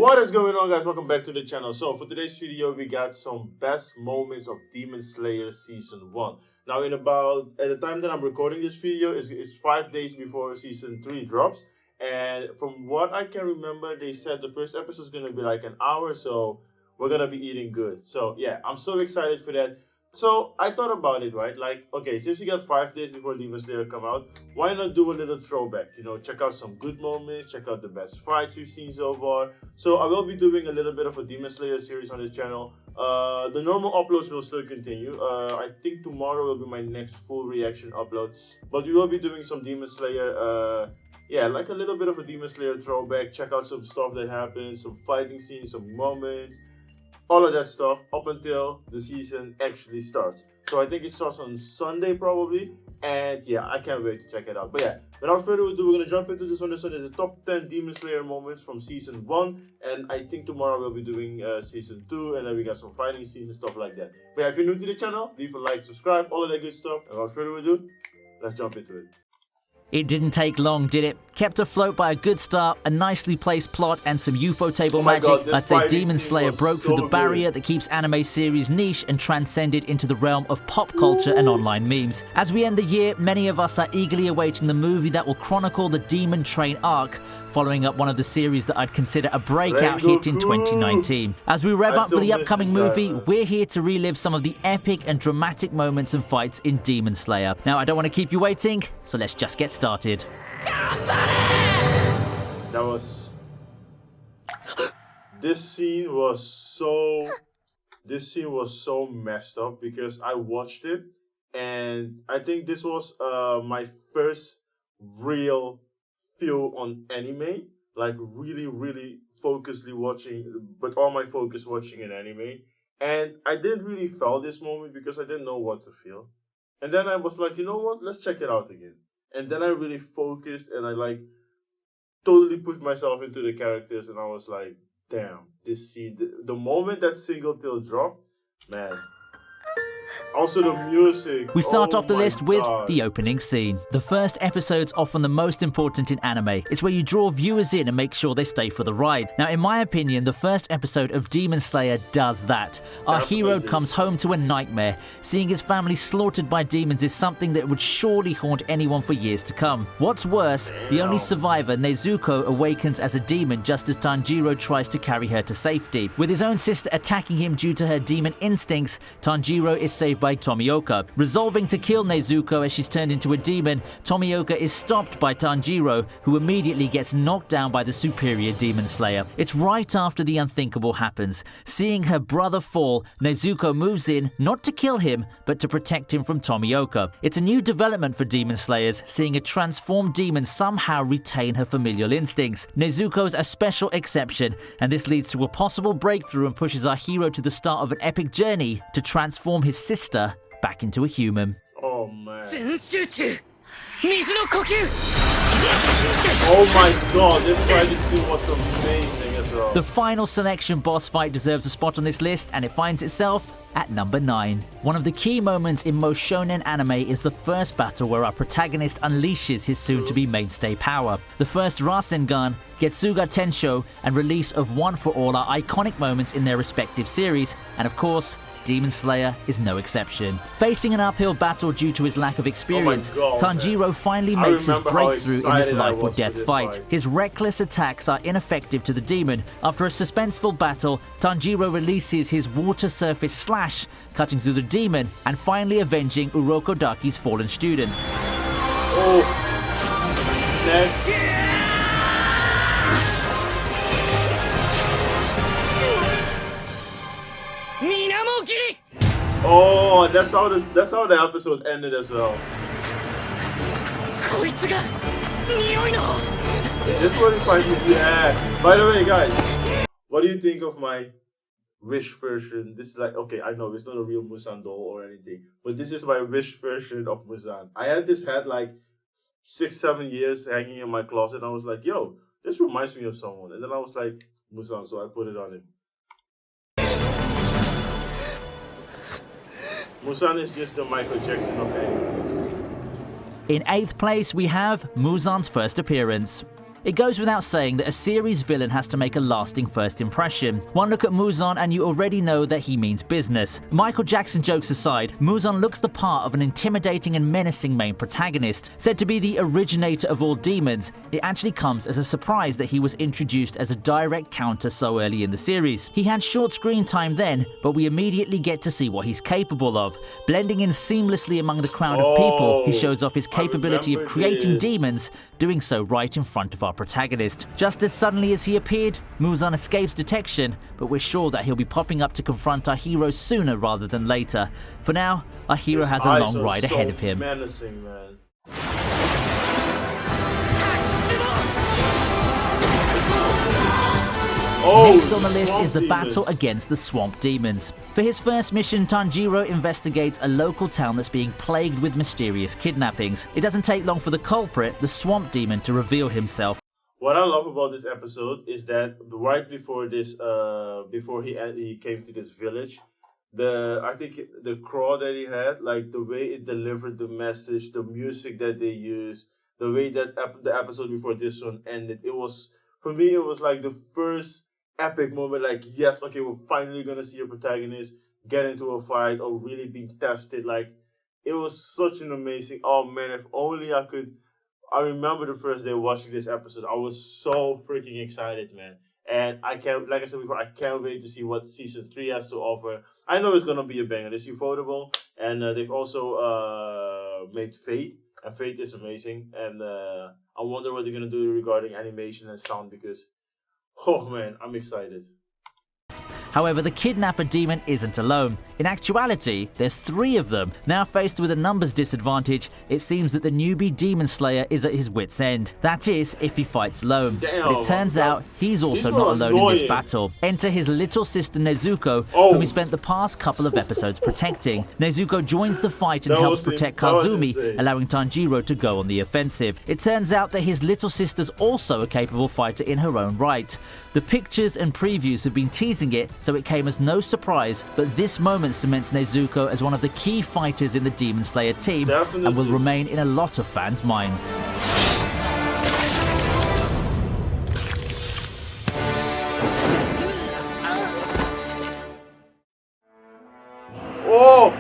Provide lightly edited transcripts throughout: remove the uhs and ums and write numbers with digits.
What is going on, guys? Welcome back to the channel. So for today's video, we got some best moments of Demon Slayer Season 1. Now at the time that I'm recording this video, is 5 days before Season 3 drops. And from what I can remember, they said the first episode is going to be like an hour, so we're going to be eating good. So yeah, I'm so excited for that. So I thought about it, right? Like, okay, since we got 5 days before Demon Slayer come out, why not do a little throwback? You know, check out some good moments, check out the best fights we've seen so far. So I will be doing a little bit of a Demon Slayer series on this channel. The normal uploads will still continue. I think tomorrow will be my next full reaction upload. But we will be doing some Demon Slayer, yeah, like a little bit of a Demon Slayer throwback. Check out some stuff that happened, some fighting scenes, some moments. All of that stuff up until the season actually starts. So I think it starts on Sunday probably. And yeah, I can't wait to check it out. But yeah, without further ado, we're going to jump into this one. This one is the top 10 Demon Slayer moments from Season 1. And I think tomorrow we'll be doing Season 2. And then we got some fighting scenes and stuff like that. But yeah, if you're new to the channel, leave a like, subscribe, all of that good stuff. And without further ado, let's jump into it. It didn't take long, did it? Kept afloat by a good start, a nicely placed plot, and some UFO table magic. God, I'd say Demon Slayer broke through the barrier that keeps anime series niche and transcended into the realm of pop culture and online memes. As we end the year, many of us are eagerly awaiting the movie that will chronicle the Demon Train arc, following up one of the series that I'd consider a breakout hit in 2019. As we rev up for the upcoming movie, we're here to relive some of the epic and dramatic moments and fights in Demon Slayer. Now, I don't want to keep you waiting, so let's just get started. This scene was so messed up because I watched it and I think this was my first real feel on anime, like really focusedly watching, but all my focus watching an anime. And I didn't really feel this moment because I didn't know what to feel. And then I was like, you know what, let's check it out again. And then I really focused and I like totally pushed myself into the characters and I was like, damn, this scene, the moment that single tail dropped, man. Also the music. We start off the list with the opening scene. The first episode's often the most important in anime. It's where you draw viewers in and make sure they stay for the ride. Now, in my opinion, the first episode of Demon Slayer does that. Our hero comes home to a nightmare. Seeing his family slaughtered by demons is something that would surely haunt anyone for years to come. What's worse, the only survivor, Nezuko, awakens as a demon just as Tanjiro tries to carry her to safety. With his own sister attacking him due to her demon instincts, Tanjiro is saved by Tomioka. Resolving to kill Nezuko as she's turned into a demon, Tomioka is stopped by Tanjiro, who immediately gets knocked down by the superior Demon Slayer. It's right after the unthinkable happens. Seeing her brother fall, Nezuko moves in, not to kill him, but to protect him from Tomioka. It's a new development for Demon Slayers, seeing a transformed demon somehow retain her familial instincts. Nezuko's a special exception, and this leads to a possible breakthrough and pushes our hero to the start of an epic journey to transform his sister back into a human. Oh man. Oh my god, this fighting scene was amazing as well. The final selection boss fight deserves a spot on this list, and it finds itself at number 9. One of the key moments in most shonen anime is the first battle where our protagonist unleashes his soon-to-be mainstay power. The first Rasengan, Getsuga Tensho, and release of One for All are iconic moments in their respective series, and of course, Demon Slayer is no exception. Facing an uphill battle due to his lack of experience, Tanjiro finally makes his breakthrough in this life-or-death fight. His reckless attacks are ineffective to the demon. After a suspenseful battle, Tanjiro releases his water surface slash, cutting through the demon and finally avenging Urokodaki's fallen students. Oh, next. Oh, that's how the episode ended as well. This one is yeah. By the way, guys, what do you think of my Wish version? This is like, okay, I know it's not a real Muzan doll or anything, but this is my Wish version of Muzan. I had this hat like 6-7 years hanging in my closet, and I was like, yo, this reminds me of someone. And then I was like, Muzan, so I put it on him. Muzan is just the Michael Jackson of animes. In 8th place, we have Muzan's first appearance. It goes without saying that a series villain has to make a lasting first impression. One look at Muzan and you already know that he means business. Michael Jackson jokes aside, Muzan looks the part of an intimidating and menacing main protagonist. Said to be the originator of all demons, it actually comes as a surprise that he was introduced as a direct counter so early in the series. He had short screen time then, but we immediately get to see what he's capable of. Blending in seamlessly among the crowd of people, he shows off his capability of creating demons, doing so right in front of our protagonist. Just as suddenly as he appeared, Muzan escapes detection, but we're sure that he'll be popping up to confront our hero sooner rather than later. For now, our hero has a long ride ahead of him. Menacing, man. Next on the list is the battle against the Swamp Demons. For his first mission, Tanjiro investigates a local town that's being plagued with mysterious kidnappings. It doesn't take long for the culprit, the Swamp Demon, to reveal himself. What I love about this episode is that right before this, before he came to this village, I think the crawl that he had, like the way it delivered the message, the music that they used, the way that the episode before this one ended, it was, for me, it was like the first epic moment. Like, yes, okay, we're finally gonna see a protagonist get into a fight or really be tested. Like, it was such an amazing. Oh man, if only I could. I remember the first day watching this episode. I was so freaking excited, man. And I can't, like I said before, I can't wait to see what season 3 has to offer. I know it's gonna be a banger. It's Ufotable, and they've also made Fate, and Fate is amazing. And I wonder what they're gonna do regarding animation and sound, because, oh man, I'm excited. However, the kidnapper demon isn't alone. In actuality, there's 3 of them. Now faced with a numbers disadvantage, it seems that the newbie Demon Slayer is at his wit's end. That is, if he fights alone. Damn, but it turns out he's also not alone in this battle. Enter his little sister Nezuko, whom he spent the past couple of episodes protecting. Nezuko joins the fight and helps protect Kazumi, allowing Tanjiro to go on the offensive. It turns out that his little sister's also a capable fighter in her own right. The pictures and previews have been teasing it, so it came as no surprise, but this moment cements Nezuko as one of the key fighters in the Demon Slayer team, and will remain in a lot of fans' minds. Oh!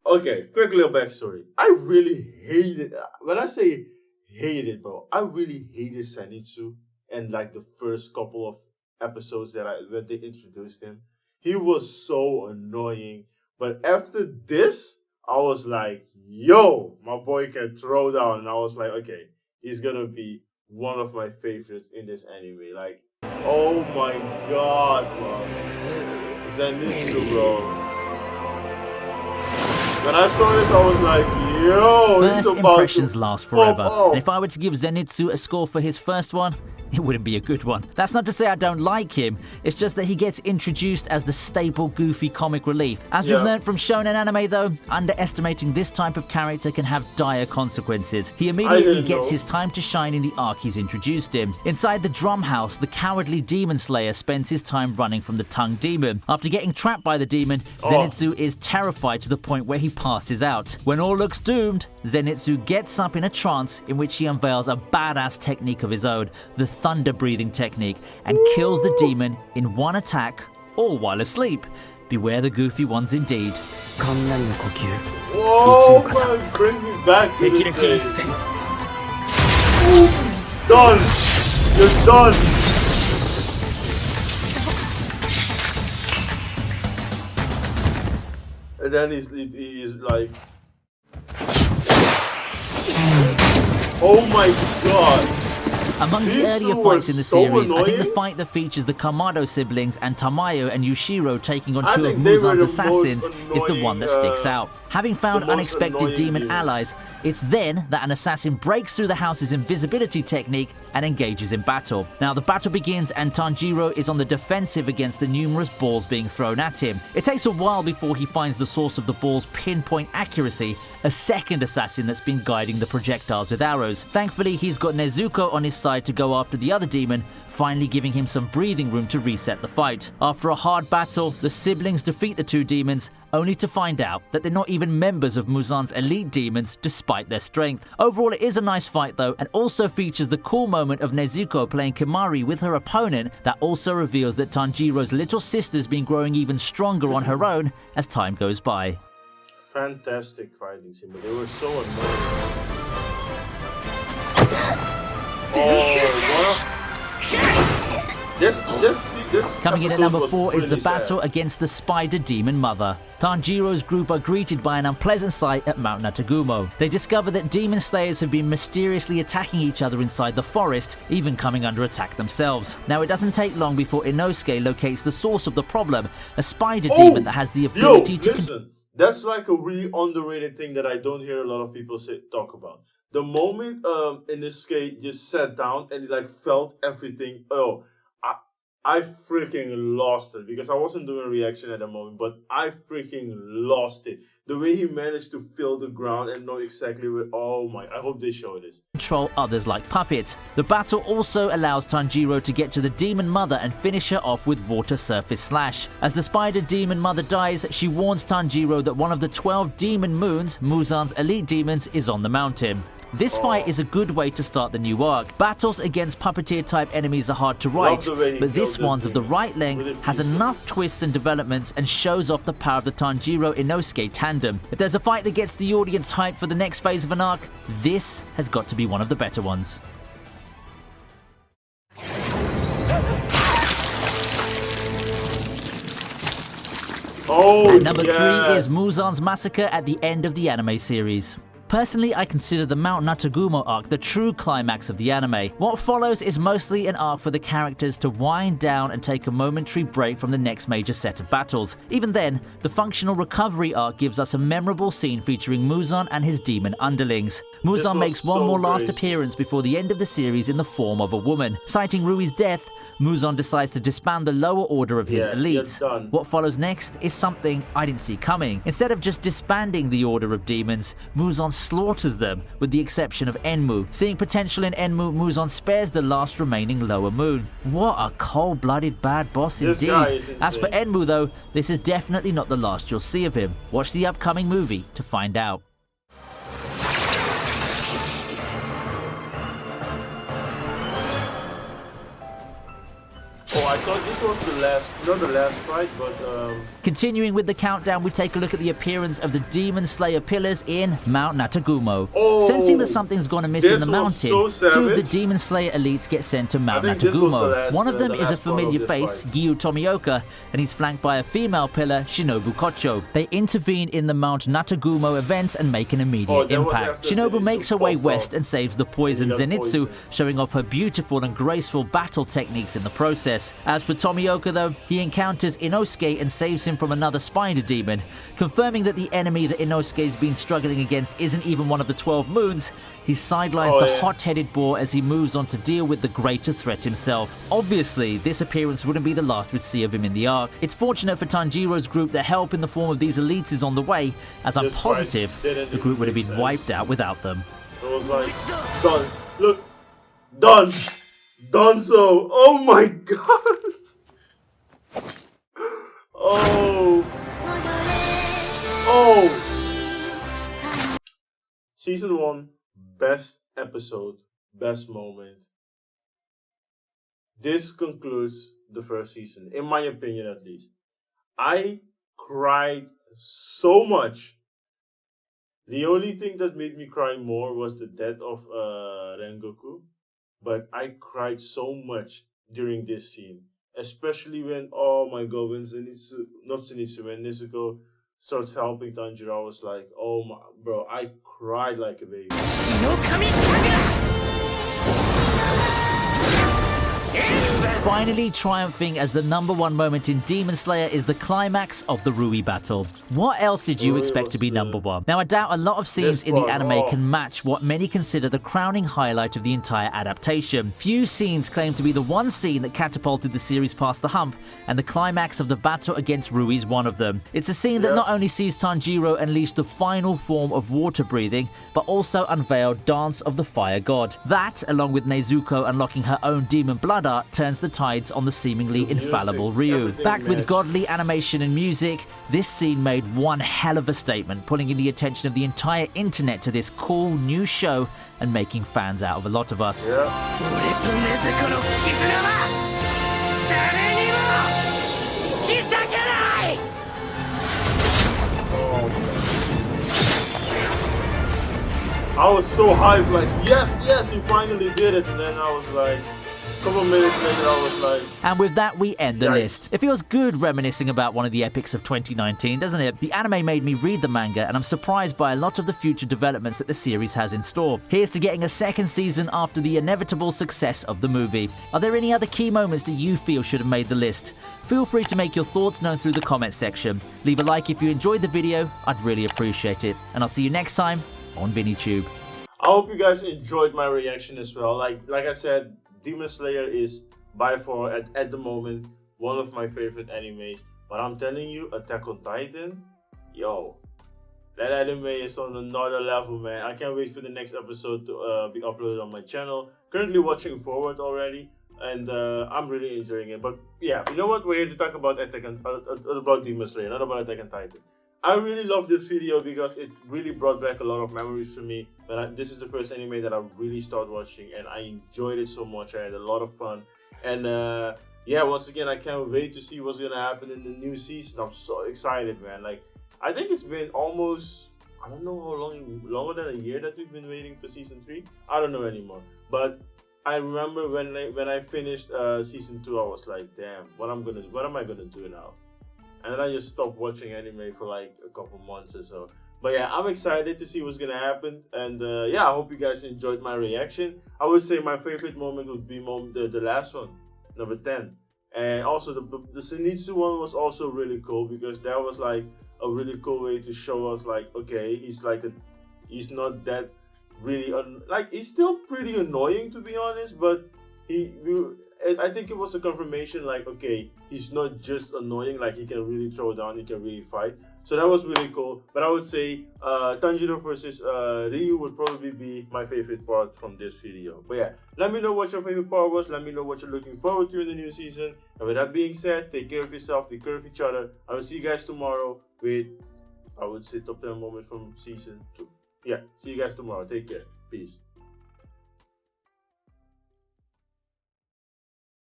Okay, quick little backstory. I really hated, when I say hated, bro, I really hated Zenitsu and like the first couple of episodes when they introduced him. He was so annoying. But after this, I was like, yo, my boy can throw down. And I was like, okay, he's gonna be one of my favorites in this anime. Like, oh my god, bro. Zenitsu, bro. When I saw this, I was like, yo, first impressions last forever. And if I were to give Zenitsu a score for his first one, it wouldn't be a good one. That's not to say I don't like him, it's just that he gets introduced as the staple goofy comic relief. As we've learned from shonen anime though, underestimating this type of character can have dire consequences. He immediately gets his time to shine in the arc he's introduced him. Inside the drum house, the cowardly Demon Slayer spends his time running from the tongue demon. After getting trapped by the demon, Zenitsu is terrified to the point where he passes out. When all looks doomed, Zenitsu gets up in a trance in which he unveils a badass technique of his own, the thunder breathing technique, and kills the demon in one attack, all while asleep. Beware the goofy ones indeed. Whoa, man, bring me back to this day. Done! You're done! And then he's like, oh my god! Among the earlier fights in the series, I think the fight that features the Kamado siblings and Tamayo and Yushiro taking on 2 of Muzan's assassins is the one that sticks out. Having found unexpected demon allies, it's then that an assassin breaks through the house's invisibility technique and engages in battle. Now the battle begins and Tanjiro is on the defensive against the numerous balls being thrown at him. It takes a while before he finds the source of the ball's pinpoint accuracy, a second assassin that's been guiding the projectiles with arrows. Thankfully, he's got Nezuko on his side to go after the other demon, finally giving him some breathing room to reset the fight. After a hard battle, the siblings defeat the two demons, only to find out that they're not even members of Muzan's elite demons despite their strength. Overall, it is a nice fight though, and also features the cool moment of Nezuko playing Kimari with her opponent that also reveals that Tanjiro's little sister's been growing even stronger on her own as time goes by. Fantastic fighting scene, but they were so annoying. Coming in at number 4 is the battle against the Spider Demon Mother. Tanjiro's group are greeted by an unpleasant sight at Mount Natagumo. They discover that demon slayers have been mysteriously attacking each other inside the forest, even coming under attack themselves. Now, it doesn't take long before Inosuke locates the source of the problem, a spider demon that has the ability to... Listen, that's like a really underrated thing that I don't hear a lot of people talk about. The moment Inosuke just sat down and he like felt everything, I freaking lost it, because I wasn't doing a reaction at the moment, but I freaking lost it. The way he managed to feel the ground and know exactly where, oh my, I hope they show this. Control others like puppets. The battle also allows Tanjiro to get to the Demon Mother and finish her off with Water Surface Slash. As the Spider Demon Mother dies, she warns Tanjiro that one of the 12 Demon Moons, Muzan's elite demons, is on the mountain. This fight is a good way to start the new arc. Battles against puppeteer-type enemies are hard to write, but this one's of the right length, has enough twists and developments, and shows off the power of the Tanjiro-Inosuke tandem. If there's a fight that gets the audience hyped for the next phase of an arc, this has got to be one of the better ones. And number 3 is Muzan's massacre at the end of the anime series. Personally, I consider the Mount Natagumo arc the true climax of the anime. What follows is mostly an arc for the characters to wind down and take a momentary break from the next major set of battles. Even then, the functional recovery arc gives us a memorable scene featuring Muzan and his demon underlings. Muzan makes one more last appearance before the end of the series in the form of a woman. Citing Rui's death, Muzan decides to disband the lower order of his elites. What follows next is something I didn't see coming. Instead of just disbanding the Order of Demons, Muzan slaughters them, with the exception of Enmu. Seeing potential in Enmu, Muzan spares the last remaining lower moon. What a cold-blooded bad boss indeed. As for Enmu though, this is definitely not the last you'll see of him. Watch the upcoming movie to find out. Oh, I thought this was the last, not the last fight, but Continuing with the countdown, we take a look at the appearance of the Demon Slayer pillars in Mount Natagumo. Sensing that something's gone amiss in the mountain, two of the Demon Slayer elites get sent to Mount Natagumo. One of them is a familiar face, Gyu Tomioka, and he's flanked by a female pillar, Shinobu Kocho. They intervene in the Mount Natagumo events and make an immediate impact. Shinobu makes her way west and saves the poisoned Zenitsu, showing off her beautiful and graceful battle techniques in the process. As for Tomioka though, he encounters Inosuke and saves him from another spider demon. Confirming that the enemy that Inosuke's been struggling against isn't even one of the 12 moons, he sidelines the hot-headed boar as he moves on to deal with the greater threat himself. Obviously, this appearance wouldn't be the last we'd see of him in the arc. It's fortunate for Tanjiro's group that help in the form of these elites is on the way, as I'm positive the group would have been wiped out without them. It was like, done. Look, done. Done so. Oh my god. Oh. Season 1, best episode, best moment. This concludes the first season, in my opinion at least. I cried so much. The only thing that made me cry more was the death of Rengoku. But I cried so much during this scene. Especially when, oh my god, when when Nezuko starts helping Tanjiro, I was like, oh my, bro, I cried like a baby. Finally triumphing as the #1 moment in Demon Slayer is the climax of the Rui battle. What else did you expect to be #1? Now, I doubt a lot of scenes in the anime can match what many consider the crowning highlight of the entire adaptation. Few scenes claim to be the one scene that catapulted the series past the hump, and the climax of the battle against Rui is one of them. It's a scene that not only sees Tanjiro unleash the final form of water breathing, but also unveil Dance of the Fire God. That, along with Nezuko unlocking her own demon blood Madara turns the tides on the seemingly The music, infallible Ryu. everything Backed with matched. godly animation and music, this scene made one hell of a statement, pulling in the attention of the entire internet to this cool new show and making fans out of a lot of us. Yeah. I was so hyped, like, yes, he finally did it. And then I was like, a couple minutes later, I was like, And with that, we end the Yikes. list. It feels good reminiscing about one of the epics of 2019, doesn't it? The anime made me read the manga, and I'm surprised by a lot of the future developments that the series has in store. Here's to getting a second season after the inevitable success of the movie. Are there any other key moments that you feel should have made the list? Feel free to make your thoughts known through the comments section. Leave a like if you enjoyed the video, I'd really appreciate it. And I'll see you next time on VinnyTube. I hope you guys enjoyed my reaction as well. Like I said, Demon Slayer is by far at the moment one of my favorite animes. But I'm telling you, Attack on Titan, yo, that anime is on another level, man. I can't wait for the next episode to be uploaded on my channel. Currently watching forward already, and I'm really enjoying it. But yeah, you know what? We're here to talk about about Demon Slayer, not about Attack on Titan. I really love this video because it really brought back a lot of memories for me. But this is the first anime that I really started watching, and I enjoyed it so much. I had a lot of fun, and yeah, once again, I can't wait to see what's gonna happen in the new season. I'm so excited, man. Like, I think it's been almost, I don't know how long, longer than a year that we've been waiting for season 3. I don't know anymore. But I remember when I finished season 2, I was like, damn, what am I gonna do now? And then I just stopped watching anime for like a couple months or so. But yeah, I'm excited to see what's gonna happen. And yeah, I hope you guys enjoyed my reaction. I would say my favorite moment would be the last one, number 10. And also the Zenitsu one was also really cool because that was like a really cool way to show us like, okay, he's not that really, he's still pretty annoying to be honest, but I think it was a confirmation like, okay, he's not just annoying, like he can really throw down, he can really fight. So that was really cool. But I would say Tanjiro versus Ryu would probably be my favorite part from this video. But yeah, let me know what your favorite part was. Let me know what you're looking forward to in the new season. And with that being said, take care of yourself, take care of each other. I will see you guys tomorrow with, I would say, top 10 moments from season 2. Yeah, see you guys tomorrow. Take care. Peace.